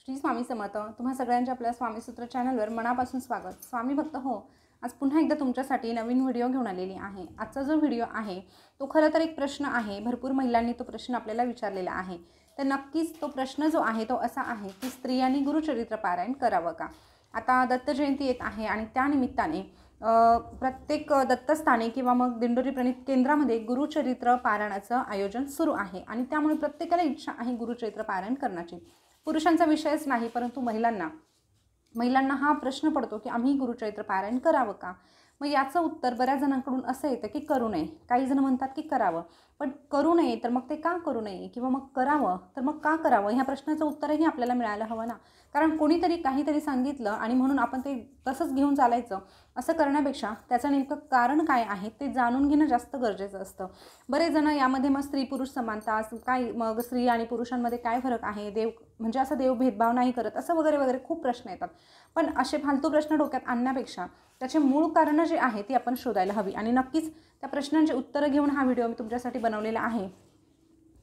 श्री स्वामी समर्थ. तुम्हा सगळ्यांच्या आपल्या स्वामीसूत्र चॅनलवर मनापासून स्वागत. स्वामी भक्त हो, आज पुन्हा एकदा तुमच्यासाठी नवीन व्हिडिओ घेऊन आलेली आहे. आजचा जो व्हिडिओ आहे तो खरं तर एक प्रश्न आहे. भरपूर महिलांनी तो प्रश्न आपल्याला विचारलेला आहे. तर नक्कीच तो प्रश्न जो आहे तो असा आहे की स्त्रियांनी गुरुचरित्र पारायण करावं का? आता दत्त जयंती येत आहे आणि त्या निमित्ताने प्रत्येक दत्तस्थानी किंवा मग दिंडोरी प्रणित केंद्रामध्ये गुरुचरित्र पारायणाचं आयोजन सुरू आहे आणि त्यामुळे प्रत्येकाला इच्छा आहे गुरुचरित्र पारायण करण्याची. पुरुषांचा विषयच नाही, परंतु महिलांना हा प्रश्न पडतो की आम्ही गुरुचरित्र पारायण करावं का? मग याचं उत्तर बऱ्याच जणांकडून असं येतं की करू नये. काही जण म्हणतात की करावं, पण करू नये तर मग ते का करू नये, किंवा मग करावं तर मग का करावं, ह्या प्रश्नाचं उत्तरही आपल्याला मिळायला हवं ना. कारण कोणीतरी काहीतरी सांगितलं आणि म्हणून आपण ते तसंच घेऊन चालायचं, असं करण्यापेक्षा त्याचं नेमकं कारण काय आहे ते जाणून घेणं जास्त गरजेचं असतं. बरेच जण यामध्ये मग स्त्री पुरुष समानता काय, मग स्त्री आणि पुरुषांमध्ये काय फरक आहे, देव म्हणजे असं देव भेदभाव नाही करत, असं वगैरे वगैरे खूप प्रश्न येतात. पण असे फालतू प्रश्न डोक्यात आणण्यापेक्षा त्याचे मूळ कारणं जे आहे ती आपण शोधायला हवी. आणि नक्कीच त्या प्रश्नांची उत्तरं घेऊन हा व्हिडिओ मी तुमच्यासाठी बनवलेला आहे.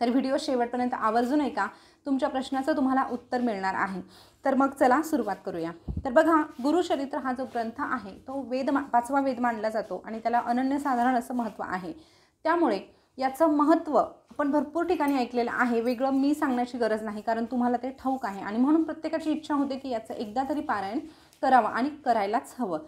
तर व्हिडिओ शेवटपर्यंत आवर्जून ऐका, तुमच्या प्रश्नाचं तुम्हाला उत्तर मिळणार आहे. तर मग चला सुरुवात करूया. तर बघा, गुरुचरित्र हा जो ग्रंथ आहे तो पाचवा वेद मानला जातो आणि त्याला अनन्यसाधारण असं महत्त्व आहे. त्यामुळे याचं महत्त्व आपण भरपूर ठिकाणी ऐकलेलं आहे. वेगळं मी सांगण्याची गरज नाही, कारण तुम्हाला ते ठाऊक आहे. आणि म्हणून प्रत्येकाची इच्छा होते की याचं एकदा तरी पारायण करावं आणि करायलाच हवं.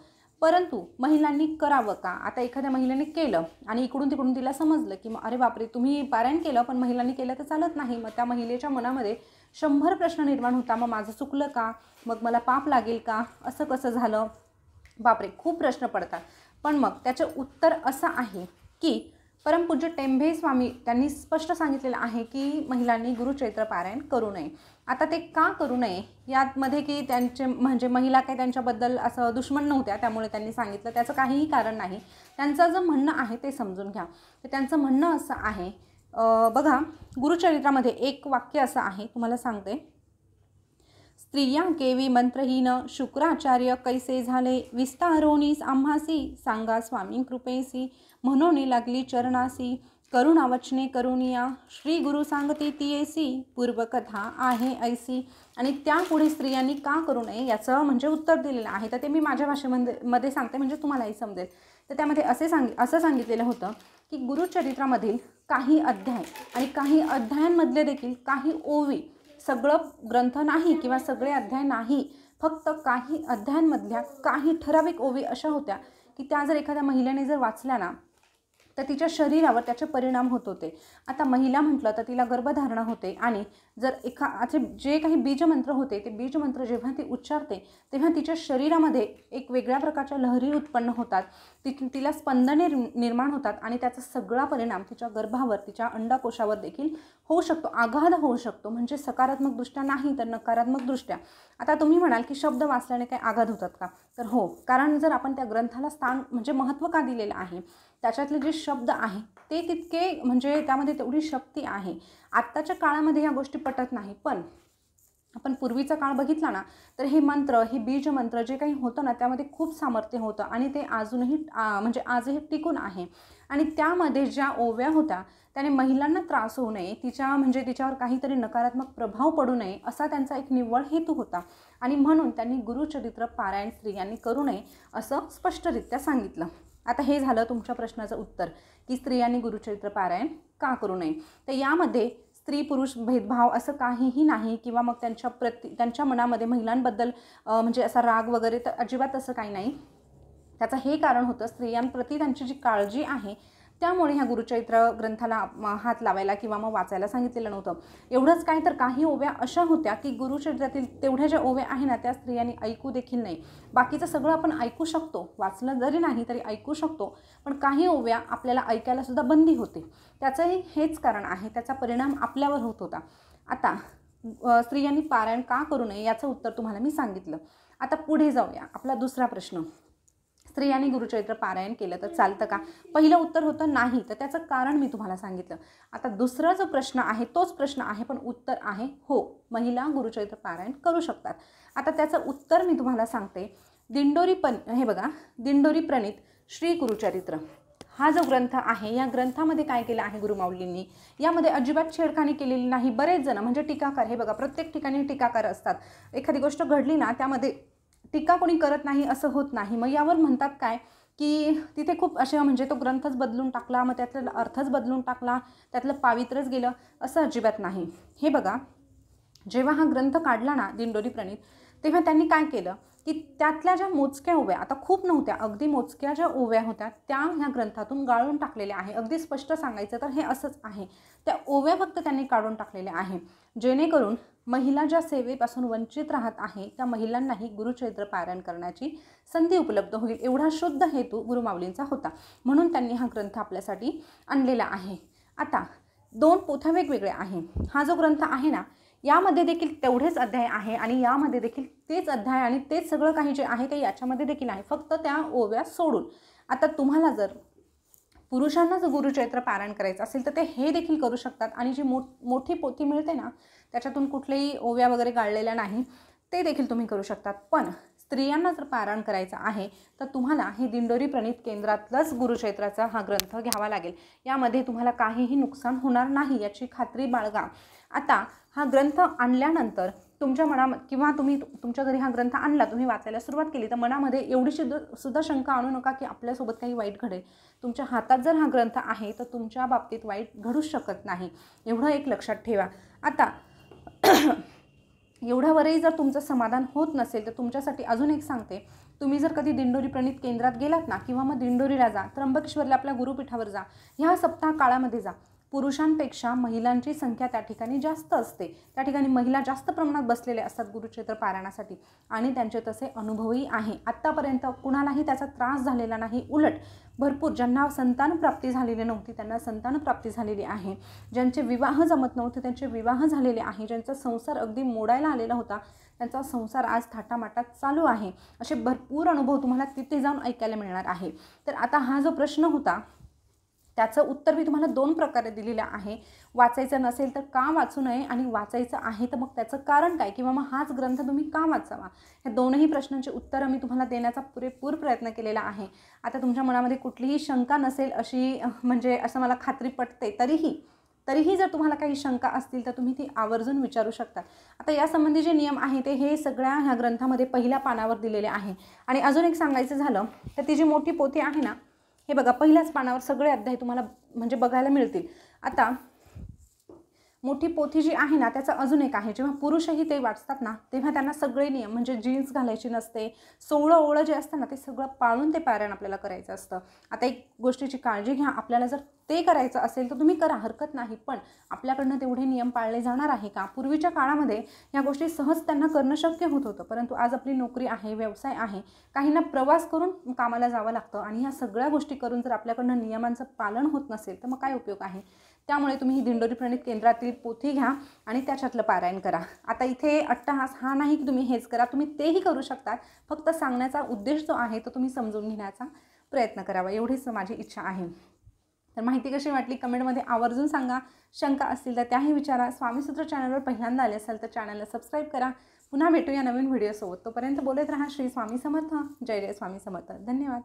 परंतु महिलांनी करावं का? आता एखाद्या महिलेने केलं आणि इकडून तिकडून तिला समजलं की अरे बापरे, तुम्ही पारायण केलं पण महिलांनी केलं तर चालत नाही. मग त्या महिलेच्या मनामध्ये 100 प्रश्न निर्माण होता. मग माझं चुकलं का? मग मला पाप लागेल का? असं कसं झालं? बापरे, खूप प्रश्न पडतात. पण मग त्याचे उत्तर असं आहे की परमपूज्य टेंभे स्वामी त्यांनी स्पष्ट सांगितलेलं आहे की महिलांनी गुरुचरित्र पारायण करू नये. आता ते का करू नये यामध्ये की त्यांचे म्हणजे महिला काही त्यांच्याबद्दल असं दुश्मन नव्हत्या त्यामुळे त्यांनी सांगितलं, त्याचं काहीही कारण नाही. त्यांचं जे म्हणणं आहे ते समजून घ्या. तर त्यांचं म्हणणं असं आहे, बघा गुरुचरित्रामध्ये एक वाक्य असं आहे, तुम्हाला सांगते. स्त्रिया केवी मंत्रहीन शुक्राचार्य कैसे झाले, विस्तारोनीस आम्हासी सांगा स्वामी कृपेसी, म्हणून लागली चरणासी करुणा वचने करुणिया, श्री गुरु सांगती तियेसी पूर्वकथा आहे ऐसी. आणि त्यापुढे स्त्रियांनी का करू नये याचं म्हणजे उत्तर दिलेलं आहे. तर ते मी माझ्या भाषेमध्ये सांगते म्हणजे तुम्हालाही समजेल. तर त्यामध्ये असं सांगितलेलं होतं की गुरुचरित्रामधील काही अध्याय आणि काही अध्यायांमधले देखील काही ओवी, सगळं ग्रंथ नाही किंवा सगळे अध्याय नाही, फक्त काही अध्यायांमधल्या काही ठराविक ओवी अशा होत्या की त्या जर एखाद्या महिलेने जर वाचल्या ना तर तिच्या शरीरावर त्याचे परिणाम होत होते. आता महिला म्हटलं तर तिला गर्भधारणा होते आणि जर जे काही बीजमंत्र होते ते बीजमंत्र जेव्हा ती उच्चारते तेव्हा तिच्या शरीरामध्ये एक वेगळ्या प्रकारच्या लहरी उत्पन्न होतात, तिला स्पंदने निर्माण होतात आणि त्याचा सगळा परिणाम तिच्या गर्भावर, तिच्या अंडाकोशावर देखील होऊ शकतो, आघात होऊ शकतो. म्हणजे सकारात्मकदृष्ट्या नाही तर नकारात्मकदृष्ट्या. आता तुम्ही म्हणाल की शब्द वाचल्याने काही आघात होतात का? तर हो, कारण जर आपण त्या ग्रंथाला स्थान म्हणजे महत्त्व का दिलेलं आहे, त्याच्यातले जे शब्द आहे ते तितके म्हणजे त्यामध्ये तेवढी शक्ती आहे. आत्ताच्या काळामध्ये ह्या गोष्टी पटत नाही, पण आपण पूर्वीचा काळ बघितला ना तर हे मंत्र, हे बीजमंत्र जे काही होतं ना त्यामध्ये खूप सामर्थ्य होतं आणि ते अजूनही म्हणजे आजही टिकून आहे. आणि त्यामध्ये ज्या ओव्या होत्या त्याने महिलांना त्रास होऊ नये, तिच्यावर काहीतरी नकारात्मक प्रभाव पडू नये असा त्यांचा एक निव्वळ हेतू होता. आणि म्हणून त्यांनी गुरुचरित्र पारायण स्त्रियांनी करू नये असं स्पष्टरित्या सांगितलं. आता हे झालं तुमच्या प्रश्नाचं उत्तर की स्त्रियांनी गुरुचरित्र पारायण का करू नये. तर यामध्ये स्त्री पुरुष भेदभाव असं काहीही नाही, किंवा मग त्यांच्या मनामध्ये महिलांबद्दल म्हणजे असा राग वगैरे तर अजिबात असं काही नाही. त्याचं हे कारण होतं स्त्रियांप्रती त्यांची जी काळजी आहे त्यामुळे ह्या गुरुचरित्र ग्रंथाला हात लावायला किंवा मग वाचायला सांगितलेलं नव्हतं. एवढंच काय, तर काही ओव्या अशा होत्या की गुरुचरित्रातील तेवढ्या ज्या ओव्या आहे ना त्या स्त्रियांनी ऐकू देखील नाही. बाकीचं सगळं आपण ऐकू शकतो, वाचलं जरी नाही तरी ऐकू शकतो, पण काही ओव्या आपल्याला ऐकायला सुद्धा बंदी होते. त्याचंही हेच कारण आहे, त्याचा परिणाम आपल्यावर होत होता. आता स्त्रियांनी पारायण का करू नये याचं उत्तर तुम्हाला मी सांगितलं. आता पुढे जाऊया. आपला दुसरा प्रश्न, स्त्रियांनी गुरुचरित्र पारायण केलं तर चालतं का? पहिलं उत्तर होतं नाही, तर त्याचं कारण मी तुम्हाला सांगितलं. आता दुसरा जो प्रश्न आहे तोच प्रश्न आहे, पण उत्तर आहे हो, महिला गुरुचरित्र पारायण करू शकतात. आता त्याचं उत्तर मी तुम्हाला सांगते. हे बघा, दिंडोरी प्रणित श्री गुरुचरित्र हा जो ग्रंथ आहे या ग्रंथामध्ये काय केलं आहे गुरुमाऊलींनी, यामध्ये अजिबात छेडखानी केलेली नाही. बरेच जण म्हणजे टीकाकार, हे बघा प्रत्येक ठिकाणी टीकाकार असतात. एखादी गोष्ट घडली ना त्यामध्ये टीका कोणी करत नाही असं होत नाही. मग यावर म्हणतात काय की तिथे खूप असे म्हणजे तो ग्रंथच बदलून टाकला, मग त्यातला अर्थच बदलून टाकला, त्यातलं पावित्रच गेलं, असं अजिबात नाही. हे बघा, जेव्हा हा ग्रंथ काढला ना दिंडोरी प्रणीत, तेव्हा त्यांनी काय केलं की त्यातल्या ज्या मोजक्या ओव्या, आता खूप नव्हत्या, अगदी मोजक्या ज्या ओव्या होत्या त्या ह्या ग्रंथातून गाळून टाकलेल्या आहे. अगदी स्पष्ट सांगायचं तर हे असंच आहे, त्या ओव्या फक्त त्यांनी काढून टाकलेल्या आहे, जेणेकरून महिला ज्या सेवेपासून वंचित राहत आहे त्या महिलांनाही गुरुचरित्र पारायण करण्याची संधी उपलब्ध होईल, एवढा शुद्ध हेतू गुरुमाऊलींचा होता. म्हणून त्यांनी हा ग्रंथ आपल्यासाठी आणलेला आहे. आता 2 पोथ्या वेगवेगळ्या आहे. हा जो ग्रंथ आहे ना यामध्ये देखील तेवढेच अध्याय आहे आणि यामध्ये देखील तेच अध्याय आणि तेच सगळं काही जे आहे ते याच्यामध्ये देखील आहे, फक्त त्या ओव्या सोडून. आता तुम्हाला जर पुरुषांना जर गुरुचरित्र पारायण करायचं असेल तर ते हे देखील करू शकतात आणि जी मोठी पोथी मिळते ना त्याच्यातून कुठल्याही ओव्या वगैरे गाळलेल्या नाही, ते देखील तुम्ही करू शकतात. पण स्त्रियांना जर पारायण करायचं आहे तर तुम्हाला हे दिंडोरी प्रणीत केंद्रातलाच गुरुचरित्राचा हा ग्रंथ घ्यावा लागेल. यामध्ये तुम्हाला काहीही नुकसान होणार नाही याची खात्री बाळगा. आता हा ग्रंथ आणल्यानंतर तुमच्या मनामध्ये किंवा तुम्ही तुमच्या घरी हा ग्रंथ आणला, तुम्ही वाचायला सुरुवात केली, तर मनामध्ये एवढी सुद्धा शंका आणू नका की आपल्यासोबत काही वाईट घडेल. तुमच्या हातात जर हा ग्रंथ आहे तर तुमच्या बाबतीत वाईट घडूच शकत नाही, एवढं एक लक्षात ठेवा. आता एवढ्यावरही जर तुमचं समाधान होत नसेल तर तुमच्यासाठी अजून एक सांगते, तुम्ही जर कधी दिंडोरी प्रणीत केंद्रात गेलात ना किंवा मग दिंडोरीला जा, त्र्यंबकेश्वरला आपल्या गुरुपीठावर जा, ह्या सप्ताह काळामध्ये जा, पुरुषांपेक्षा महिलांची संख्या त्या ठिकाणी जास्त असते. त्या ठिकाणी महिला जास्त प्रमाणात बसलेल्या असतात गुरुचरित्र पारायणासाठी आणि त्यांचे तसे अनुभवही आहे. आत्तापर्यंत कुणालाही त्याचा त्रास झालेला नाही, उलट भरपूर ज्यांना संतानप्राप्ती झालेली नव्हती त्यांना संतानप्राप्ती झालेली आहे, ज्यांचे विवाह जमत नव्हते त्यांचे विवाह झालेले आहे, ज्यांचा संसार अगदी मोडायला आलेला होता त्यांचा संसार आज थाटामाटात चालू आहे. असे भरपूर अनुभव तुम्हाला तिथे जाऊन ऐकायला मिळणार आहे. तर आता हा जो प्रश्न होता त्याचं उत्तर मी तुम्हाला 2 प्रकारे दिलेलं आहे. वाचायचं नसेल तर का वाचू नये आणि वाचायचं आहे तर मग त्याचं कारण काय किंवा मग हाच ग्रंथ तुम्ही का वाचावा, ह्या दोनही प्रश्नांची उत्तरं मी तुम्हाला देण्याचा पुरेपूर प्रयत्न केलेला आहे. आता तुमच्या मनामध्ये कुठलीही शंका नसेल अशी म्हणजे असं मला खात्री पटते, तरीही जर तुम्हाला काही शंका असतील तर तुम्ही ती आवर्जून विचारू शकता. आता यासंबंधी जे नियम आहे ते हे सगळ्या ह्या ग्रंथामध्ये पहिल्या पानावर दिलेले आहे. आणि अजून एक सांगायचं झालं तर ती जी मोठी पोथी आहे ना, हे बघा पहिल्याच पानावर सगळे अध्याय तुम्हाला म्हणजे बघायला मिळतील. आता मोठी पोथी जी आहे ना त्याचं अजून एक आहे, जेव्हा पुरुषही ते वाचतात ना तेव्हा त्यांना सगळे नियम म्हणजे जीन्स घालायची नसते, 16 ओळं जे असतं ना ते सगळं पाळून ते पारायण आपल्याला करायचं असतं. आता एक गोष्टीची काळजी घ्या, आपल्याला जर ते करायचं असेल तर तुम्ही करा, हरकत नाही, पण आपल्याकडनं तेवढे नियम पाळले जाणार आहे का? पूर्वीच्या काळामध्ये या गोष्टी सहज त्यांना करणं शक्य होत होतं, परंतु आज आपली नोकरी आहे, व्यवसाय आहे, काहींना प्रवास करून कामाला जावं लागतं आणि ह्या सगळ्या गोष्टी करून जर आपल्याकडनं नियमांचं पालन होत नसेल तर मग काय उपयोग आहे? त्यामुळे तुम्ही ही दिंडोरी प्रणीत केंद्रातील पोथी घ्या आणि त्याच्यातलं पारायण करा. आता इथे अट्टहास हा नाही की तुम्ही हेच करा, तुम्ही तेही करू शकता, फक्त सांगण्याचा उद्देश जो आहे तो तुम्ही समजून घेण्याचा प्रयत्न करावा, एवढीच माझी इच्छा आहे. तर माहिती कशी वाटली कमेंटमध्ये आवर्जून सांगा. शंका असतील तर त्याही विचारा. स्वामीसूत्र चॅनलवर पहिल्यांदा आले असाल तर चॅनलला सबस्क्राईब करा. पुन्हा भेटूया नवीन व्हिडिओसोबत. तोपर्यंत बोलत राहा. श्री स्वामी समर्थ. जय जय स्वामी समर्थ. धन्यवाद.